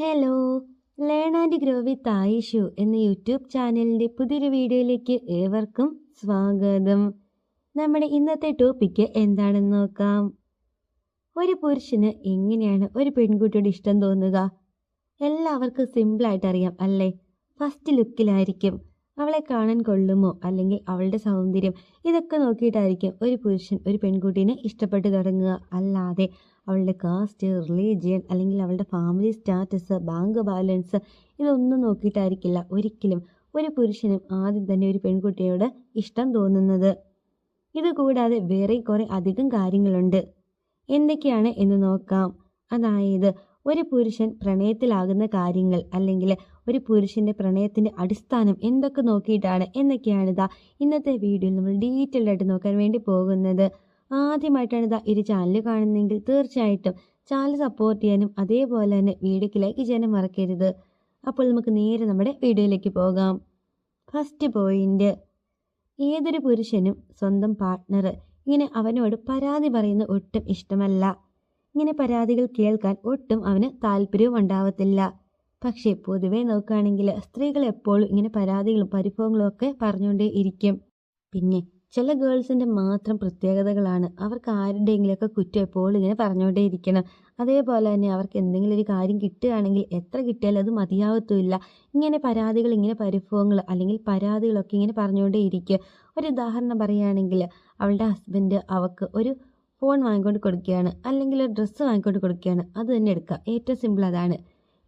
Hello, learn and grow with Ayshu എന്ന YouTube ചാനലിൻ്റെ പുതിയൊരു വീഡിയോയിലേക്ക് ഏവർക്കും സ്വാഗതം. നമ്മുടെ ഇന്നത്തെ ടോപ്പിക്ക് എന്താണെന്ന് നോക്കാം. ഒരു പുരുഷന് എങ്ങനെയാണ് ഒരു പെൺകുട്ടിയോട് ഇഷ്ടം തോന്നുക? എല്ലാവർക്കും സിമ്പിളായിട്ട് അറിയാം അല്ലേ? ഫസ്റ്റ് ലുക്കിലായിരിക്കും. അവളെ കാണാൻ കൊള്ളുമോ, അല്ലെങ്കിൽ അവളുടെ സൗന്ദര്യം, ഇതൊക്കെ നോക്കിയിട്ടായിരിക്കും ഒരു പുരുഷൻ ഒരു പെൺകുട്ടീനെ ഇഷ്ടപ്പെട്ടു തുടങ്ങുക. അല്ലാതെ അവളുടെ കാസ്റ്റ്, റിലീജിയൻ, അല്ലെങ്കിൽ അവളുടെ ഫാമിലി സ്റ്റാറ്റസ്, ബാങ്ക് ബാലൻസ്, ഇതൊന്നും നോക്കിയിട്ടായിരിക്കില്ല ഒരിക്കലും ഒരു പുരുഷനും ആദ്യം തന്നെ ഒരു പെൺകുട്ടിയോട് ഇഷ്ടം തോന്നുന്നത്. ഇതുകൂടാതെ വേറെ കുറേ അധികം കാര്യങ്ങളുണ്ട്. എന്തൊക്കെയാണ് എന്ന് നോക്കാം. അതായത് ഒരു പുരുഷൻ പ്രണയത്തിലാകുന്ന കാര്യങ്ങൾ, അല്ലെങ്കിൽ ഒരു പുരുഷന്റെ പ്രണയത്തിന്റെ അടിസ്ഥാനം എന്തൊക്കെ നോക്കിയിട്ടാണ് എന്നൊക്കെയാണിതാ ഇന്നത്തെ വീഡിയോയിൽ നമ്മൾ ഡീറ്റെയിൽഡ് ആയിട്ട് നോക്കാൻ വേണ്ടി പോകുന്നത്. ആദ്യമായിട്ടാണ് ഇതാ ഈ ചാനൽ കാണുന്നതെങ്കിൽ തീർച്ചയായിട്ടും ചാനൽ സപ്പോർട്ട് ചെയ്യാനും അതേപോലെ തന്നെ വീഡിയോക്ക് ലൈക്ക് ചെയ്യാനും മറക്കരുത്. അപ്പോൾ നമുക്ക് നേരെ നമ്മുടെ വീഡിയോയിലേക്ക് പോകാം. ഫസ്റ്റ് പോയിന്റ്, ഏതൊരു പുരുഷനും സ്വന്തം പാർട്ട്ണർ ഇങ്ങനെ അവനോട് പരാതി പറയുന്ന ഒട്ടും ഇഷ്ടമല്ല. ഇങ്ങനെ പരാതികൾ കേൾക്കാൻ ഒട്ടും അവന് താല്പര്യവും ഉണ്ടാവത്തില്ല. പക്ഷേ പൊതുവെ നോക്കുകയാണെങ്കിൽ സ്ത്രീകൾ എപ്പോഴും ഇങ്ങനെ പരാതികളും പരിഭവങ്ങളും ഒക്കെ പറഞ്ഞുകൊണ്ടേ ഇരിക്കും. പിന്നെ ചില ഗേൾസിൻ്റെ മാത്രം പ്രത്യേകതകളാണ് അവർക്ക് ആരുടെയെങ്കിലുമൊക്കെ കുറ്റം എപ്പോഴും ഇങ്ങനെ പറഞ്ഞുകൊണ്ടേ ഇരിക്കണം. അതേപോലെ തന്നെ അവർക്ക് എന്തെങ്കിലും ഒരു കാര്യം കിട്ടുകയാണെങ്കിൽ എത്ര കിട്ടിയാലും അത് മതിയാവത്തുമില്ല. ഇങ്ങനെ പരാതികൾ, ഇങ്ങനെ പരിഭവങ്ങൾ അല്ലെങ്കിൽ പരാതികളൊക്കെ ഇങ്ങനെ പറഞ്ഞുകൊണ്ടേ ഇരിക്കുക. ഒരു ഉദാഹരണം പറയുകയാണെങ്കിൽ, അവളുടെ ഹസ്ബൻഡ് അവൾക്ക് ഒരു ഫോൺ വാങ്ങിക്കൊണ്ട് കൊടുക്കുകയാണ്, അല്ലെങ്കിൽ ഒരു ഡ്രസ്സ് വാങ്ങിക്കൊണ്ട് കൊടുക്കുകയാണ്. അത് തന്നെ എടുക്കുക, ഏറ്റവും സിമ്പിൾ അതാണ്.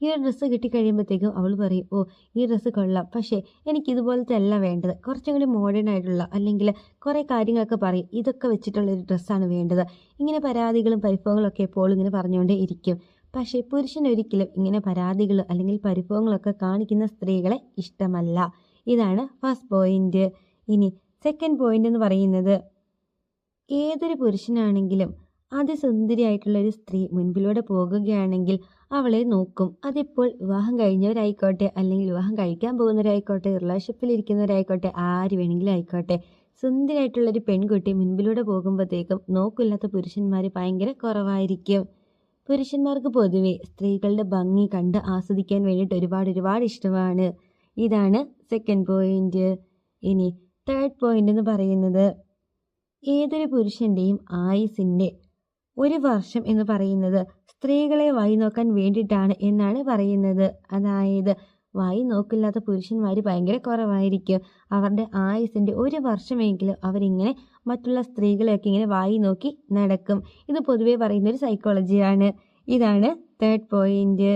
ഈ ഒരു ഡ്രസ്സ് കിട്ടിക്കഴിയുമ്പോഴത്തേക്കും അവൾ പറയും, ഓ ഈ ഡ്രസ്സ് കൊള്ളാം, പക്ഷേ എനിക്ക് ഇതുപോലത്തെ അല്ല വേണ്ടത്, കുറച്ചും കൂടി മോഡേൺ ആയിട്ടുള്ള, അല്ലെങ്കിൽ കുറേ കാര്യങ്ങളൊക്കെ പറയും, ഇതൊക്കെ വെച്ചിട്ടുള്ളൊരു ഡ്രസ്സാണ് വേണ്ടത്. ഇങ്ങനെ പരാതികളും പരിഭവങ്ങളൊക്കെ എപ്പോഴും ഇങ്ങനെ പറഞ്ഞുകൊണ്ടേ ഇരിക്കും. പക്ഷേ പുരുഷനൊരിക്കലും ഇങ്ങനെ പരാതികൾ അല്ലെങ്കിൽ പരിഭവങ്ങളൊക്കെ കാണിക്കുന്ന സ്ത്രീകളെ ഇഷ്ടമല്ല. ഇതാണ് ഫസ്റ്റ് പോയിന്റ്. ഇനി സെക്കൻഡ് പോയിന്റ് എന്ന് പറയുന്നത്, ഏതൊരു പുരുഷനാണെങ്കിലും അതിസുന്ദരിയായിട്ടുള്ള ഒരു സ്ത്രീ മുൻപിലൂടെ പോകുകയാണെങ്കിൽ അവളെ നോക്കും. അതിപ്പോൾ വിവാഹം കഴിഞ്ഞവരായിക്കോട്ടെ, അല്ലെങ്കിൽ വിവാഹം കഴിക്കാൻ പോകുന്നവരായിക്കോട്ടെ, റിലേഷൻഷിപ്പിലിരിക്കുന്നവരായിക്കോട്ടെ, ആര് വേണമെങ്കിലും ആയിക്കോട്ടെ, സുന്ദരിയായിട്ടുള്ളൊരു പെൺകുട്ടി മുൻപിലൂടെ പോകുമ്പോഴത്തേക്കും നോക്കില്ലാത്ത പുരുഷന്മാർ ഭയങ്കര കുറവായിരിക്കും. പുരുഷന്മാർക്ക് പൊതുവെ സ്ത്രീകളുടെ ഭംഗി കണ്ട് ആസ്വദിക്കാൻ വേണ്ടിയിട്ട് ഒരുപാട് ഇഷ്ടമാണ്. ഇതാണ് സെക്കൻഡ് പോയിന്റ്. ഇനി തേർഡ് പോയിന്റ് എന്ന് പറയുന്നത്, ഏതൊരു പുരുഷൻ്റെയും ആയുസിൻ്റെ 1 വർഷം എന്ന് പറയുന്നത് സ്ത്രീകളെ വായി നോക്കാൻ വേണ്ടിയിട്ടാണ് എന്നാണ് പറയുന്നത്. അതായത് വായി നോക്കില്ലാത്ത പുരുഷന്മാർ ഭയങ്കര കുറവായിരിക്കും. അവരുടെ ആയുസിൻ്റെ 1 വർഷമെങ്കിലും അവരിങ്ങനെ മറ്റുള്ള സ്ത്രീകളെയൊക്കെ ഇങ്ങനെ വായി നോക്കി നടക്കും. ഇത് പൊതുവെ പറയുന്നൊരു സൈക്കോളജിയാണ്. ഇതാണ് തേർഡ് പോയിന്റ്.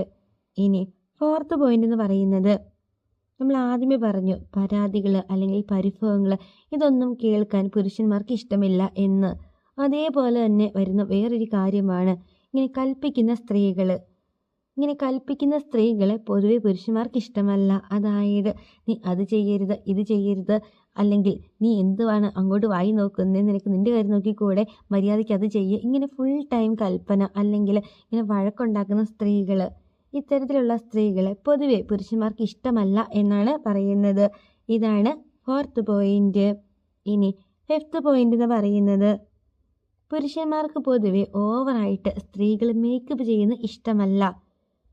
ഇനി ഫോർത്ത് പോയിന്റ് എന്ന് പറയുന്നത്, നമ്മൾ ആദ്യമേ പറഞ്ഞു പരാതികൾ അല്ലെങ്കിൽ പരിഭവങ്ങൾ ഇതൊന്നും കേൾക്കാൻ പുരുഷന്മാർക്ക് ഇഷ്ടമില്ല എന്ന്. അതേപോലെ തന്നെ വരുന്ന വേറൊരു കാര്യമാണ് ഇങ്ങനെ കൽപ്പിക്കുന്ന സ്ത്രീകൾ. ഇങ്ങനെ കൽപ്പിക്കുന്ന സ്ത്രീകളെ പൊതുവെ പുരുഷന്മാർക്ക് ഇഷ്ടമല്ല. അതായത് നീ അത് ചെയ്യരുത്, ഇത് ചെയ്യരുത്, അല്ലെങ്കിൽ നീ എന്തുവാണ് അങ്ങോട്ട് വായി നോക്കുന്നത്, നിനക്ക് നിൻ്റെ കാര്യം നോക്കിക്കൂടെ, മര്യാദയ്ക്ക് അത് ചെയ്യുക, ഇങ്ങനെ ഫുൾ ടൈം കൽപ്പന അല്ലെങ്കിൽ ഇങ്ങനെ വഴക്കുണ്ടാക്കുന്ന സ്ത്രീകൾ, ഇത്തരത്തിലുള്ള സ്ത്രീകളെ പൊതുവെ പുരുഷന്മാർക്ക് ഇഷ്ടമല്ല എന്നാണ് പറയുന്നത്. ഇതാണ് ഫോർത്ത് പോയിന്റ്. ഇനി ഫിഫ്ത്ത് പോയിന്റ് എന്ന് പറയുന്നത്, പുരുഷന്മാർക്ക് പൊതുവെ ഓവറായിട്ട് സ്ത്രീകൾ മേക്കപ്പ് ചെയ്യുന്നത് ഇഷ്ടമല്ല.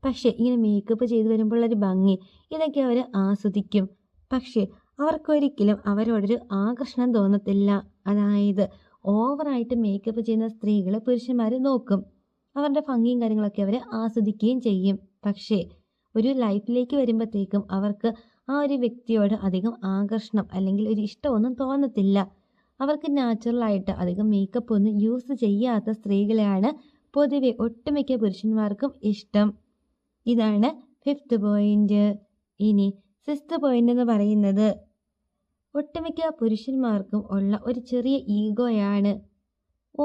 പക്ഷേ ഇങ്ങനെ മേക്കപ്പ് ചെയ്ത് വരുമ്പോഴുള്ളൊരു ഭംഗി, ഇതൊക്കെ അവർ ആസ്വദിക്കും. പക്ഷേ അവർക്കൊരിക്കലും അവരോടൊരു ആകർഷണം തോന്നത്തില്ല. അതായത് ഓവറായിട്ട് മേക്കപ്പ് ചെയ്യുന്ന സ്ത്രീകളെ പുരുഷന്മാർ നോക്കും, അവരുടെ ഭംഗിയും കാര്യങ്ങളൊക്കെ അവർ ആസ്വദിക്കുകയും ചെയ്യും. പക്ഷേ ഒരു ലൈഫിലേക്ക് വരുമ്പോഴത്തേക്കും അവർക്ക് ആ ഒരു വ്യക്തിയോട് അധികം ആകർഷണം അല്ലെങ്കിൽ ഒരു ഇഷ്ടമൊന്നും തോന്നത്തില്ല. അവർക്ക് നാച്ചുറലായിട്ട് അധികം മേക്കപ്പ് ഒന്നും യൂസ് ചെയ്യാത്ത സ്ത്രീകളെയാണ് പൊതുവെ ഒട്ടുമിക്ക പുരുഷന്മാർക്കും ഇഷ്ടം. ഇതാണ് ഫിഫ്ത്ത് പോയിന്റ്. ഇനി സിക്സ്ത് പോയിന്റ് എന്ന് പറയുന്നത്, ഒട്ടുമിക്ക പുരുഷന്മാർക്കും ഉള്ള ഒരു ചെറിയ ഈഗോയാണ്.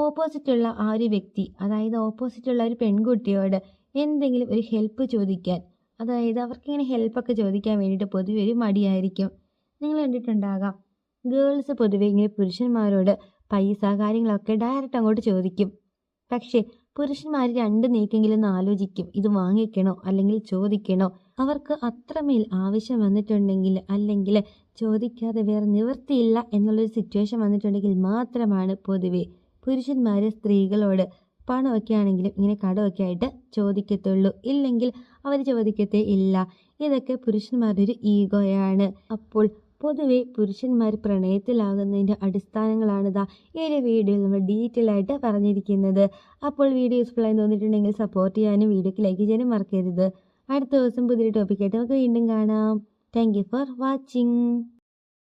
ഓപ്പോസിറ്റുള്ള ആ ഒരു വ്യക്തി, അതായത് ഓപ്പോസിറ്റുള്ള ഒരു പെൺകുട്ടിയോട് എന്തെങ്കിലും ഒരു ഹെൽപ്പ് ചോദിക്കാൻ, അതായത് അവർക്കിങ്ങനെ ഹെൽപ്പൊക്കെ ചോദിക്കാൻ വേണ്ടിയിട്ട് പൊതുവെ ഒരു മടിയായിരിക്കും. നിങ്ങൾ കണ്ടിട്ടുണ്ടാകാം, ഗേൾസ് പൊതുവെ ഇങ്ങനെ പുരുഷന്മാരോട് പൈസ കാര്യങ്ങളൊക്കെ ഡയറക്റ്റ് അങ്ങോട്ട് ചോദിക്കും. പക്ഷേ പുരുഷന്മാർ 2 നീക്കെങ്കിലും ഒന്ന് ആലോചിക്കും, ഇത് വാങ്ങിക്കണോ അല്ലെങ്കിൽ ചോദിക്കണോ. അവർക്ക് അത്രമേൽ ആവശ്യം വന്നിട്ടുണ്ടെങ്കിൽ, അല്ലെങ്കിൽ ചോദിക്കാതെ വേറെ നിവൃത്തിയില്ല എന്നുള്ളൊരു സിറ്റുവേഷൻ വന്നിട്ടുണ്ടെങ്കിൽ മാത്രമാണ് പൊതുവെ പുരുഷന്മാർ സ്ത്രീകളോട് പണമൊക്കെ ആണെങ്കിലും ഇങ്ങനെ കടമൊക്കെ ആയിട്ട് ചോദിക്കത്തുള്ളൂ, ഇല്ലെങ്കിൽ അവർ ചോദിക്കത്തേ ഇല്ല. ഇതൊക്കെ പുരുഷന്മാരുടെ ഒരു ഈഗോയാണ്. അപ്പോൾ പൊതുവെ പുരുഷന്മാർ പ്രണയത്തിലാകുന്നതിൻ്റെ അടിസ്ഥാനങ്ങളാണിതാ ഈ ഒരു വീഡിയോയിൽ നമ്മൾ ഡീറ്റെയിൽ ആയിട്ട് പറഞ്ഞിരിക്കുന്നത്. അപ്പോൾ വീഡിയോ യൂസ്ഫുൾ ആയി തോന്നിയിട്ടുണ്ടെങ്കിൽ സപ്പോർട്ട് ചെയ്യാനും വീഡിയോക്ക് ലൈക്ക് ചെയ്യാനും മറക്കരുത്. അടുത്ത ദിവസം പുതിയൊരു ടോപ്പിക്കായിട്ട് നമുക്ക് വീണ്ടും കാണാം. Thank you for watching.